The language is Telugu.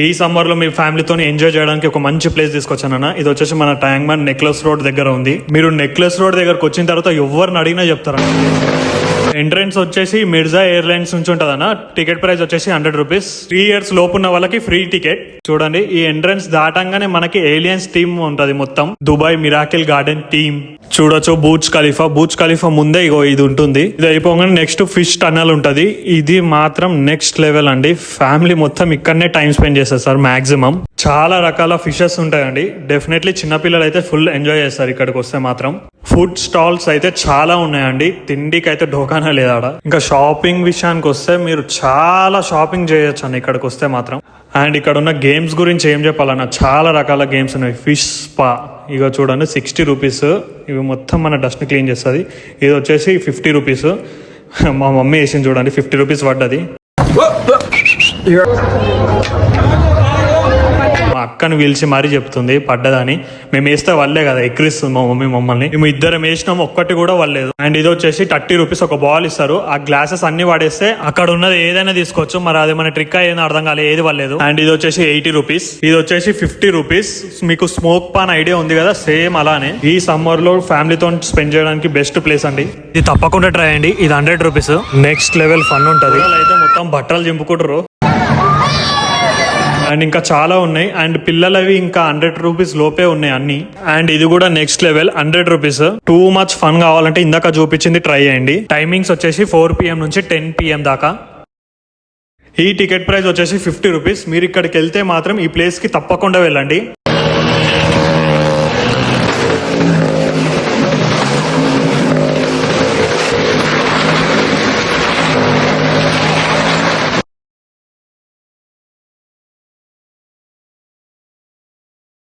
ఈ సమ్మర్ లో మీ ఫ్యామిలీతో ఎంజాయ్ చేయడానికి ఒక మంచి ప్లేస్ తీసుకొచ్చానన్న. ఇది వచ్చేసి మన ట్యాంక్ బండ్ నెక్లెస్ రోడ్ దగ్గర ఉంది. మీరు నెక్లెస్ రోడ్ దగ్గరకు వచ్చిన తర్వాత ఎవరిని అడిగినా చెప్తారన్న. ఎంట్రన్స్ వచ్చేసి మిర్జా ఎయిర్లైన్స్ నుంచి ఉంటదన్న. టికెట్ ప్రైస్ వచ్చేసి 100 రూపీస్. 3 years లోపు ఉన్న వాళ్ళకి ఫ్రీ టికెట్. చూడండి, ఈ ఎంట్రన్స్ దాటంగానే మనకి ఏలియన్స్ టీమ్ ఉంటది. మొత్తం దుబాయ్ మిరాకిల్ గార్డెన్ టీమ్ చూడొచ్చు. బూచ్ ఖలీఫా ముందే ఇగో ఇది ఉంటుంది. ఇది అయిపోగానే నెక్స్ట్ ఫిష్ టన్నల్ ఉంటది. ఇది మాత్రం నెక్స్ట్ లెవెల్ అండి. ఫ్యామిలీ మొత్తం ఇక్కడనే టైం స్పెండ్ చేస్తారు సార్ మాక్సిమం. చాలా రకాల ఫిషెస్ ఉంటాయండి. డెఫినెట్లీ చిన్నపిల్లలు అయితే ఫుల్ ఎంజాయ్ చేస్తారు ఇక్కడికి వస్తే మాత్రం. ఫుడ్ స్టాల్స్ అయితే చాలా ఉన్నాయండి. తిండికి అయితే ఢోకానా లేదాడ. ఇంకా షాపింగ్ విషయానికి వస్తే మీరు చాలా షాపింగ్ చేయొచ్చు అండి ఇక్కడికి వస్తే మాత్రం. అండ్ ఇక్కడ ఉన్న గేమ్స్ గురించి ఏం చెప్పాలన్న, చాలా రకాల గేమ్స్ ఉన్నాయి. ఫిష్ స్పా ఇక చూడండి 60 రూపీస్. ఇవి మొత్తం మన డస్ట్ ని క్లీన్ చేస్తుంది. ఇది వచ్చేసి 50 రూపీస్. మా మమ్మీ వేసింది చూడండి, 50 రూపీస్ పడ్డది. మా అక్కను పిలిచి మరీ చెప్తుంది పడ్డదని. మేము వేస్తే వల్లే కదా, ఎక్కిరిస్తుంది మా మమ్మీ మమ్మల్ని. మేము ఇద్దరం వేసినాం, ఒక్కటి కూడా వల్లేదు. అండ్ ఇది వచ్చేసి 30 రూపీస్ ఒక బాల్ ఇస్తారు. ఆ గ్లాసెస్ అన్ని వాడేస్తే అక్కడ ఉన్నది ఏదైనా తీసుకోవచ్చు. మరి అది మన ట్రిక్ ఏదైనా అర్థం కాలేదు, ఏది వల్లేదు. అండ్ ఇది వచ్చేసి 80 రూపీస్. ఇది వచ్చేసి 50 రూపీస్. మీకు స్మోక్ పాన్ ఐడియా ఉంది కదా, సేమ్ అలానే. ఈ సమ్మర్ లో ఫ్యామిలీతో స్పెండ్ చేయడానికి బెస్ట్ ప్లేస్ అండి. ఇది తప్పకుండా ట్రై అండి. ఇది 100 రూపీస్. నెక్స్ట్ లెవెల్ ఫన్ ఉంటది. అయితే మొత్తం బట్టలు చింపుకుంటారు. అండ్ ఇంకా చాలా ఉన్నాయి. అండ్ పిల్లలవి ఇంకా 100 రూపీస్ లోపే ఉన్నాయి అన్ని. అండ్ ఇది కూడా next level 100 rupees. Too much fun కావాలంటే ఇందాక చూపించింది ట్రై చేయండి. టైమింగ్స్ వచ్చేసి 4 PM నుంచి 10 PM దాకా. ఈ టికెట్ ప్రైస్ వచ్చేసి 50 రూపీస్. మీరు ఇక్కడికి వెళ్తే మాత్రం ఈ ప్లేస్ కి తప్పకుండా వెళ్ళండి.